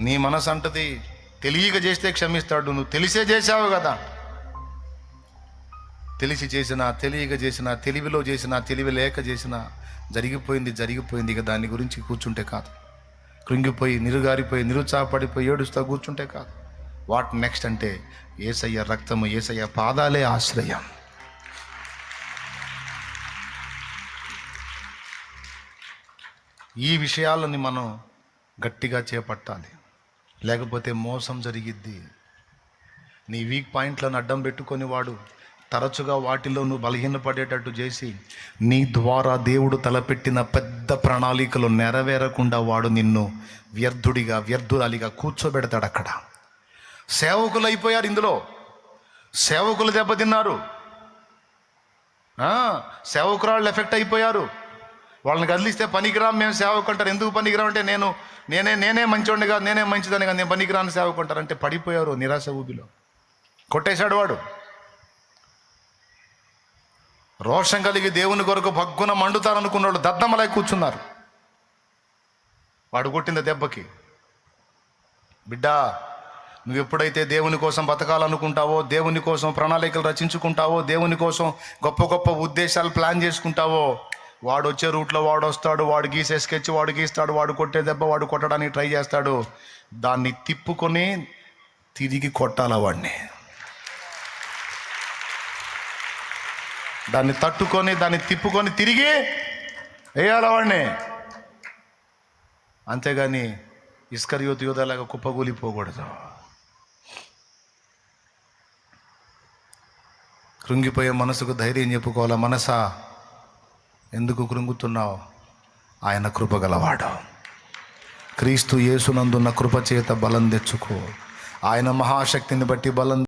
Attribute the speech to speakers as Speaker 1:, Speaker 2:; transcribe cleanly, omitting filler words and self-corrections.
Speaker 1: నీ మనసు అంటది తెలియక చేస్తే క్షమిస్తాడు. నువ్వు తెలిసే చేసావు కదా. తెలిసి చేసినా, తెలియక చేసినా, తెలివిలో చేసినా, తెలివి లేక చేసినా జరిగిపోయింది. ఇక దాని గురించి కూర్చుంటే కాదు. కృంగిపోయి, నిరుగారిపోయి, నిరుత్సాహపడిపోయి, ఏడుస్తా కూర్చుంటే కాదు. వాట్ నెక్స్ట్ అంటే యేసయ్య రక్తము, యేసయ్య పాదాలే ఆశ్రయం. ఈ విషయాలని మనం గట్టిగా చేపట్టాలి, లేకపోతే మోసం జరిగిద్ది. నీ వీక్ పాయింట్లను అడ్డం పెట్టుకొని వాడు తరచుగా వాటిలో నువ్వు బలహీనపడేటట్టు చేసి నీ ద్వారా దేవుడు తలపెట్టిన పెద్ద ప్రణాళికలు నెరవేరకుండా వాడు నిన్ను వ్యర్థురాలిగా కూర్చోబెడతాడు. అక్కడ సేవకులు అయిపోయారు. ఇందులో సేవకులు దెబ్బతిన్నారు, సేవకురాళ్ళు ఎఫెక్ట్ అయిపోయారు. వాళ్ళని కదిలిస్తే పనికిరాం, మేము సేవకుంటారు. ఎందుకు పనికిరాం అంటే నేనే మంచివాడిని కాదు, నేనే మంచిదని కాదు, నేను పనికిరాని సేవకుంటారంటే పడిపోయారు నిరాశ ఊబిలో. కొట్టేశాడు వాడు. రోషం కలిగి దేవుని కొరకు భగ్గున మండుతారనుకున్నాడు దద్దమలై కూర్చున్నారు. వాడు కొట్టింది దెబ్బకి. బిడ్డా, నువ్వు ఎప్పుడైతే దేవుని కోసం బతకాలనుకుంటావో, దేవుని కోసం ప్రణాళికలు రచించుకుంటావో, దేవుని కోసం గొప్ప గొప్ప ఉద్దేశాలు ప్లాన్ చేసుకుంటావో, వాడు వచ్చే రూట్లో వాడు వస్తాడు, వాడు గీసే స్కెచ్ వాడు గీస్తాడు, వాడు కొట్టే దెబ్బ వాడు కొట్టడానికి ట్రై చేస్తాడు. దాన్ని తిప్పుకొని తిరిగి కొట్టాల వాడిని. దాన్ని తట్టుకొని, దాన్ని తిప్పుకొని తిరిగి వేయాల వాడిని. అంతేగాని ఇస్కరియోతు యూదాలాగా కుప్పగూలిపోకూడదు. కృంగిపోయే మనసుకు ధైర్యం చెప్పుకోవాలా. మనసా, ఎందుకు కృంగుతున్నావు? ఆయన కృపగలవాడు. క్రీస్తు యేసునందున్న కృప చేత బలం తెచ్చుకో. ఆయన మహాశక్తిని బట్టి బలం